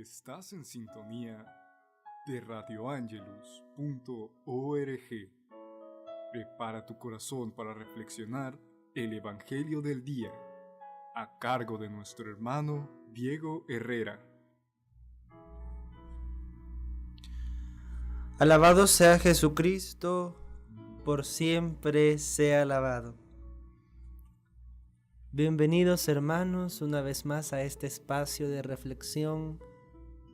Estás en sintonía de radioangelus.org. Prepara tu corazón para reflexionar el Evangelio del día, a cargo de nuestro hermano Diego Herrera. Alabado sea Jesucristo, por siempre sea alabado. Bienvenidos hermanos una vez más a este espacio de reflexión,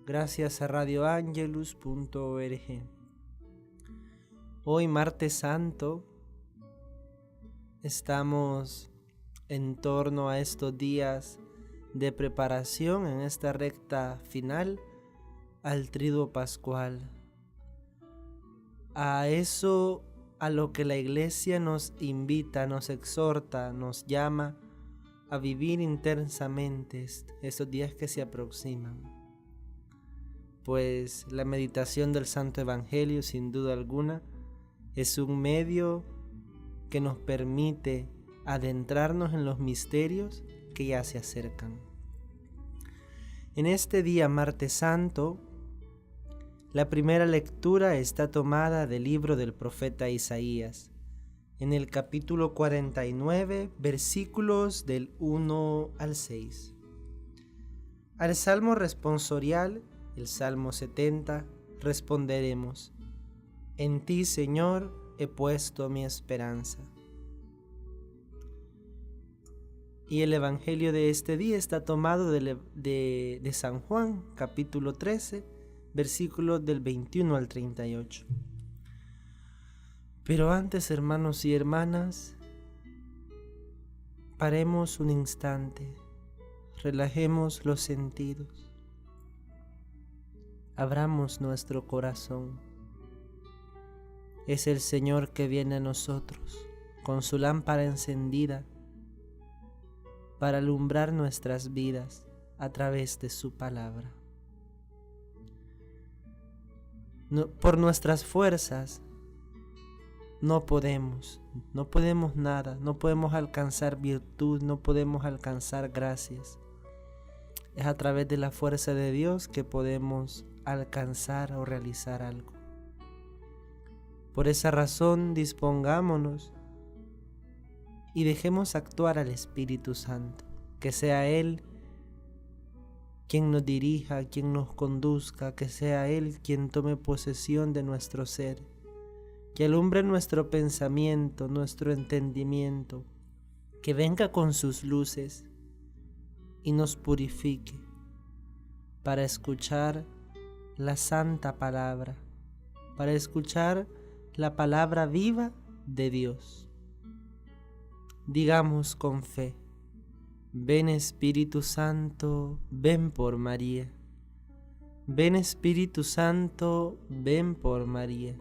gracias a radioangelus.org. Hoy martes santo estamos en torno a estos días de preparación en esta recta final al Triduo Pascual. A eso a lo que la Iglesia nos invita, nos exhorta, nos llama a vivir intensamente estos días que se aproximan. Pues la meditación del Santo Evangelio, sin duda alguna, es un medio que nos permite adentrarnos en los misterios que ya se acercan. En este día martes santo, la primera lectura está tomada del libro del profeta Isaías, en el capítulo 49, versículos del 1 al 6. Al salmo responsorial, el Salmo 70, responderemos: En ti, Señor, he puesto mi esperanza. Y el Evangelio de este día está tomado de San Juan, capítulo 13, versículos del 21 al 38. Pero antes, hermanos y hermanas, paremos un instante, relajemos los sentidos, abramos nuestro corazón. Es el Señor que viene a nosotros con su lámpara encendida para alumbrar nuestras vidas a través de su palabra. Por nuestras fuerzas no podemos nada, no podemos alcanzar virtud, no podemos alcanzar gracias. Es a través de la fuerza de Dios que podemos alcanzar o realizar algo. Por esa razón, dispongámonos y dejemos actuar al Espíritu Santo, que sea Él quien nos dirija, quien nos conduzca, que sea Él quien tome posesión de nuestro ser, que alumbre nuestro pensamiento, nuestro entendimiento, que venga con sus luces y nos purifique para escuchar la santa palabra, para escuchar la palabra viva de Dios. Digamos con fe: ven Espíritu Santo, ven por María. Ven Espíritu Santo, ven por María.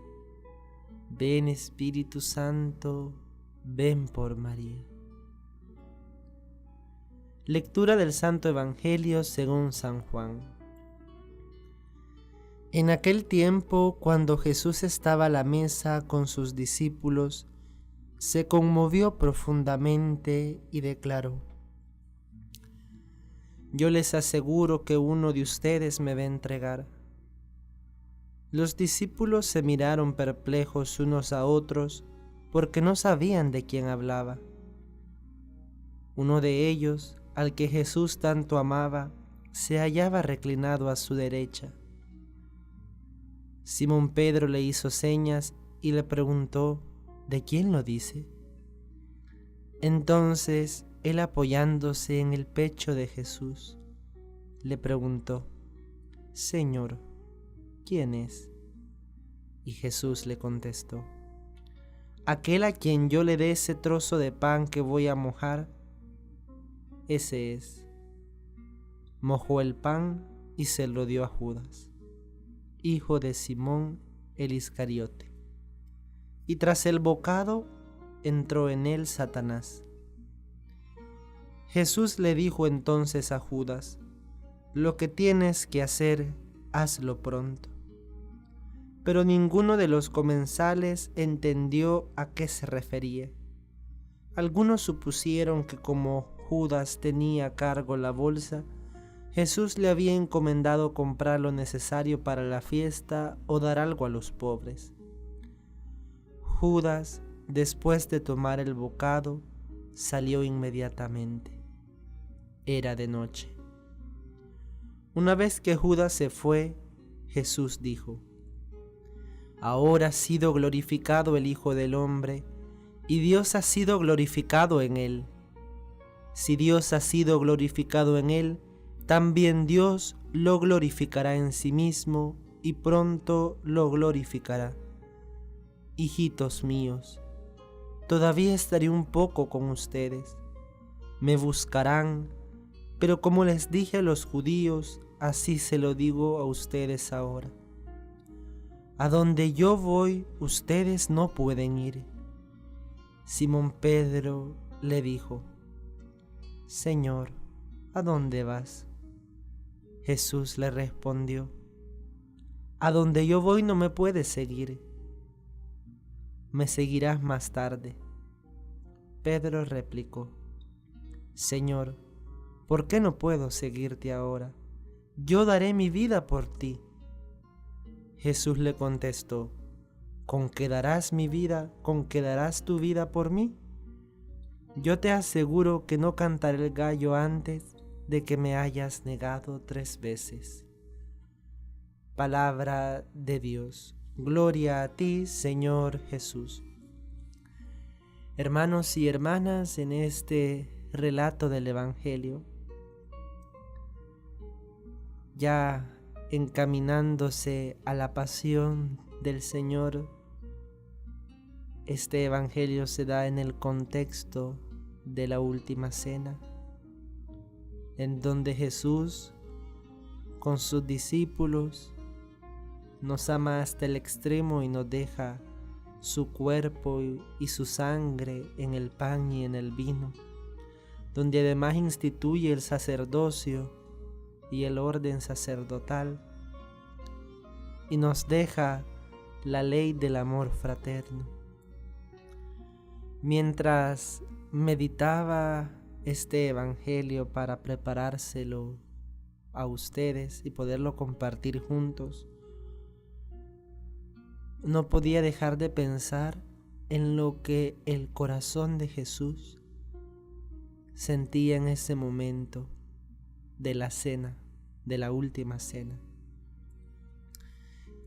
Ven Espíritu Santo, ven por María. Lectura del Santo Evangelio según San Juan. En aquel tiempo, cuando Jesús estaba a la mesa con sus discípulos, se conmovió profundamente y declaró: Yo les aseguro que uno de ustedes me va a entregar. Los discípulos se miraron perplejos unos a otros porque no sabían de quién hablaba. Uno de ellos, al que Jesús tanto amaba, se hallaba reclinado a su derecha. Simón Pedro le hizo señas y le preguntó: ¿de quién lo dice? Entonces él, apoyándose en el pecho de Jesús, le preguntó: Señor, ¿quién es? Y Jesús le contestó: aquel a quien yo le dé ese trozo de pan que voy a mojar, ese es. Mojó el pan y se lo dio a Judas, hijo de Simón el Iscariote. Y tras el bocado entró en él Satanás. Jesús le dijo entonces a Judas: lo que tienes que hacer, hazlo pronto. Pero ninguno de los comensales entendió a qué se refería. Algunos supusieron que como Judas tenía a cargo la bolsa, Jesús le había encomendado comprar lo necesario para la fiesta o dar algo a los pobres. Judas, después de tomar el bocado, salió inmediatamente. Era de noche. Una vez que Judas se fue, Jesús dijo: Ahora ha sido glorificado el Hijo del Hombre, y Dios ha sido glorificado en él. Si Dios ha sido glorificado en él, también Dios lo glorificará en sí mismo y pronto lo glorificará. Hijitos míos, todavía estaré un poco con ustedes. Me buscarán, pero como les dije a los judíos, así se lo digo a ustedes ahora. A donde yo voy, ustedes no pueden ir. Simón Pedro le dijo: Señor, ¿a dónde vas? Jesús le respondió: A donde yo voy no me puedes seguir. Me seguirás más tarde. Pedro replicó: Señor, ¿por qué no puedo seguirte ahora? Yo daré mi vida por ti. Jesús le contestó: ¿Con qué darás mi vida? ¿Con qué darás tu vida por mí? Yo te aseguro que no cantaré el gallo antes de que me hayas negado 3 veces. Palabra de Dios. Gloria a ti, Señor Jesús. Hermanos y hermanas, en este relato del Evangelio, ya encaminándose a la pasión del Señor, este Evangelio se da en el contexto de la última cena, en donde Jesús con sus discípulos nos ama hasta el extremo y nos deja su cuerpo y su sangre en el pan y en el vino, donde además instituye el sacerdocio y el orden sacerdotal y nos deja la ley del amor fraterno. Mientras meditaba este evangelio para preparárselo a ustedes y poderlo compartir juntos, no podía dejar de pensar en lo que el corazón de Jesús sentía en ese momento de la cena, de la última cena.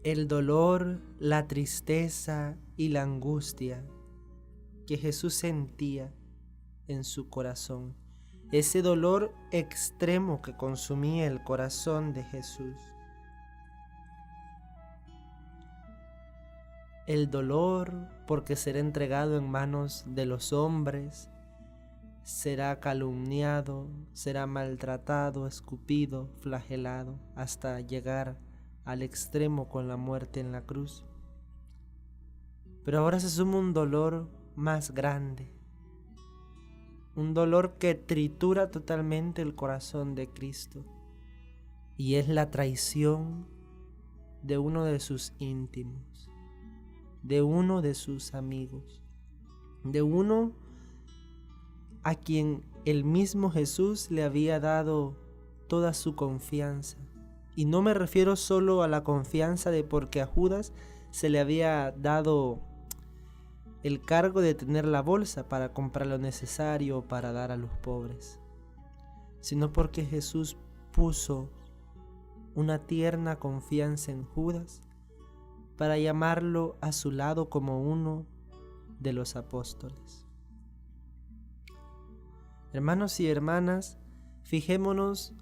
El dolor, la tristeza y la angustia que Jesús sentía en su corazón, ese dolor extremo que consumía el corazón de Jesús. El dolor porque será entregado en manos de los hombres, será calumniado, será maltratado, escupido, flagelado, hasta llegar al extremo con la muerte en la cruz. Pero ahora se suma un dolor más grande, un dolor que tritura totalmente el corazón de Cristo, y es la traición de uno de sus íntimos, de uno de sus amigos, de uno a quien el mismo Jesús le había dado toda su confianza. Y no me refiero solo a la confianza de porque a Judas se le había dado el cargo de tener la bolsa para comprar lo necesario para dar a los pobres, sino porque Jesús puso una tierna confianza en Judas para llamarlo a su lado como uno de los apóstoles. Hermanos y hermanas, fijémonos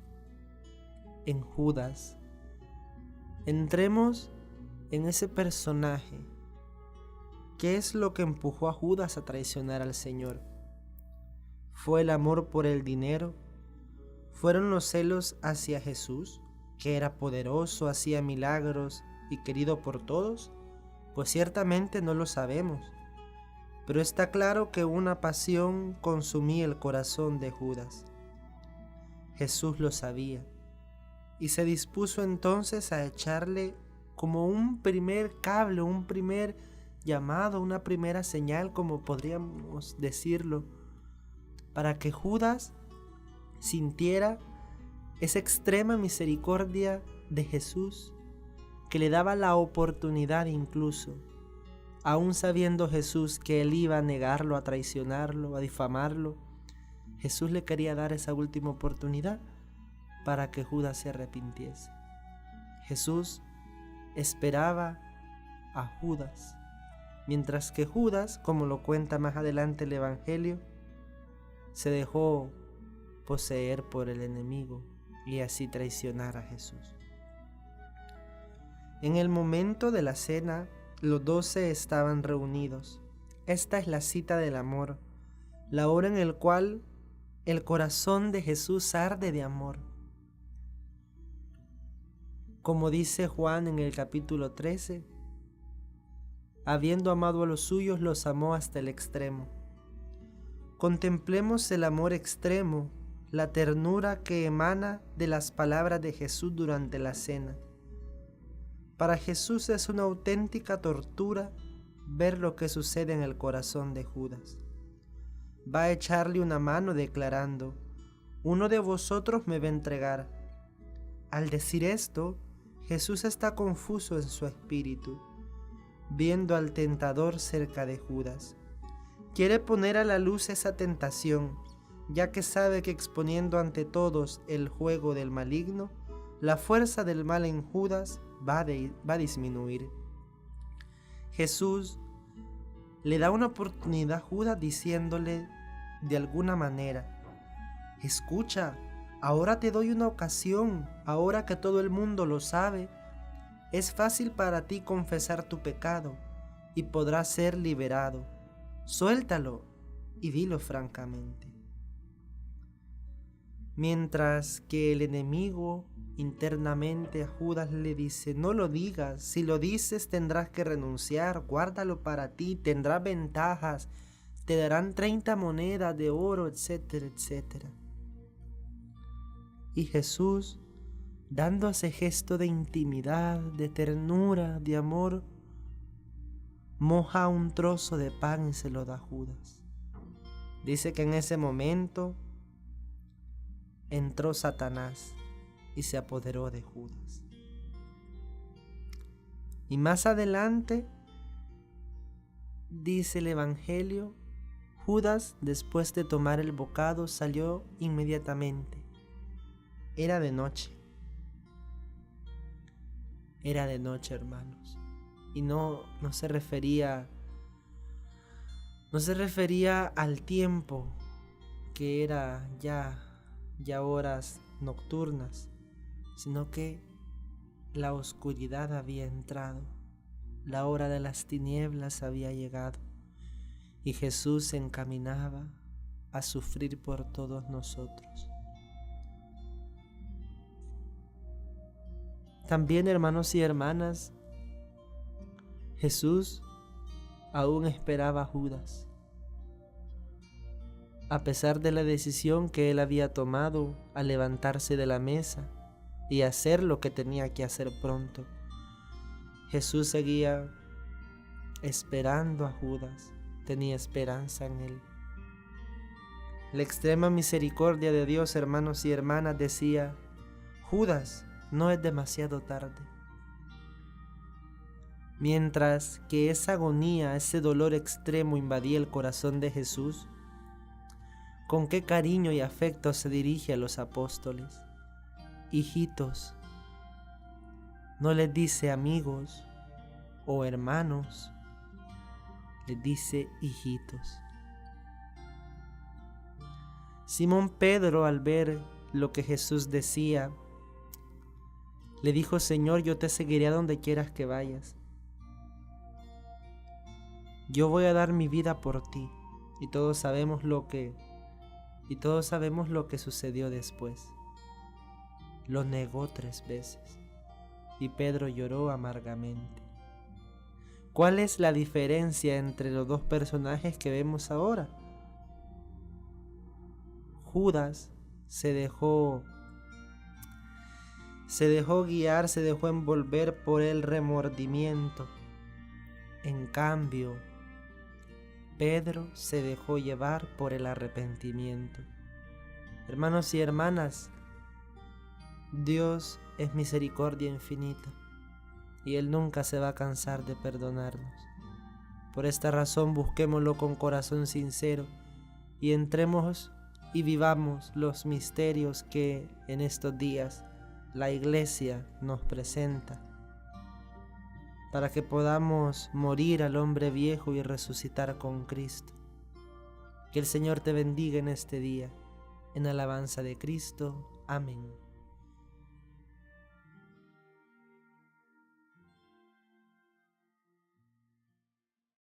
en Judas. Entremos en ese personaje. ¿Qué es lo que empujó a Judas a traicionar al Señor? ¿Fue el amor por el dinero? ¿Fueron los celos hacia Jesús, que era poderoso, hacía milagros y querido por todos? Pues ciertamente no lo sabemos, pero está claro que una pasión consumía el corazón de Judas. Jesús lo sabía y se dispuso entonces a echarle como un primer cable, un primer llamado, una primera señal, como podríamos decirlo, para que Judas sintiera esa extrema misericordia de Jesús que le daba la oportunidad incluso, aún sabiendo Jesús que él iba a negarlo, a traicionarlo, a difamarlo, Jesús le quería dar esa última oportunidad para que Judas se arrepintiese. Jesús esperaba a Judas, mientras que Judas, como lo cuenta más adelante el Evangelio, se dejó poseer por el enemigo y así traicionar a Jesús. En el momento de la cena, los 12 estaban reunidos. Esta es la cita del amor, la hora en la cual el corazón de Jesús arde de amor. Como dice Juan en el capítulo 13, habiendo amado a los suyos, los amó hasta el extremo. Contemplemos el amor extremo, la ternura que emana de las palabras de Jesús durante la cena. Para Jesús es una auténtica tortura ver lo que sucede en el corazón de Judas. Va a echarle una mano declarando: uno de vosotros me va a entregar. Al decir esto, Jesús está confuso en su espíritu, viendo al tentador cerca de Judas. Quiere poner a la luz esa tentación, ya que sabe que exponiendo ante todos el juego del maligno, la fuerza del mal en Judas va a disminuir. Jesús le da una oportunidad a Judas diciéndole de alguna manera: escucha, ahora te doy una ocasión, ahora que todo el mundo lo sabe, es fácil para ti confesar tu pecado y podrás ser liberado. Suéltalo y dilo francamente. Mientras que el enemigo internamente a Judas le dice: no lo digas, si lo dices tendrás que renunciar, guárdalo para ti, tendrás ventajas, te darán 30 monedas de oro, etcétera, etcétera. Y Jesús, dando ese gesto de intimidad, de ternura, de amor, moja un trozo de pan y se lo da a Judas. Dice que en ese momento entró Satanás y se apoderó de Judas. Y más adelante dice el Evangelio: Judas, después de tomar el bocado, salió inmediatamente. Era de noche. Era de noche, hermanos. Y no se refería al tiempo, que era ya horas nocturnas, sino que la oscuridad había entrado, la hora de las tinieblas había llegado, y Jesús se encaminaba a sufrir por todos nosotros. También, hermanos y hermanas, Jesús aún esperaba a Judas. A pesar de la decisión que él había tomado al levantarse de la mesa y hacer lo que tenía que hacer pronto, Jesús seguía esperando a Judas, tenía esperanza en él. La extrema misericordia de Dios, hermanos y hermanas, decía: Judas, no es demasiado tarde. Mientras que esa agonía, ese dolor extremo invadía el corazón de Jesús, con qué cariño y afecto se dirige a los apóstoles. Hijitos, no les dice amigos o hermanos, les dice hijitos. Simón Pedro, al ver lo que Jesús decía, le dijo: Señor, yo te seguiré a donde quieras que vayas. Yo voy a dar mi vida por ti. Y todos sabemos lo que sucedió después. Lo negó 3 veces. Y Pedro lloró amargamente. ¿Cuál es la diferencia entre los dos personajes que vemos ahora? Judas se dejó guiar, se dejó envolver por el remordimiento. En cambio, Pedro se dejó llevar por el arrepentimiento. Hermanos y hermanas, Dios es misericordia infinita y Él nunca se va a cansar de perdonarnos. Por esta razón busquémoslo con corazón sincero y entremos y vivamos los misterios que en estos días la Iglesia nos presenta, para que podamos morir al hombre viejo y resucitar con Cristo. Que el Señor te bendiga en este día. En alabanza de Cristo. Amén.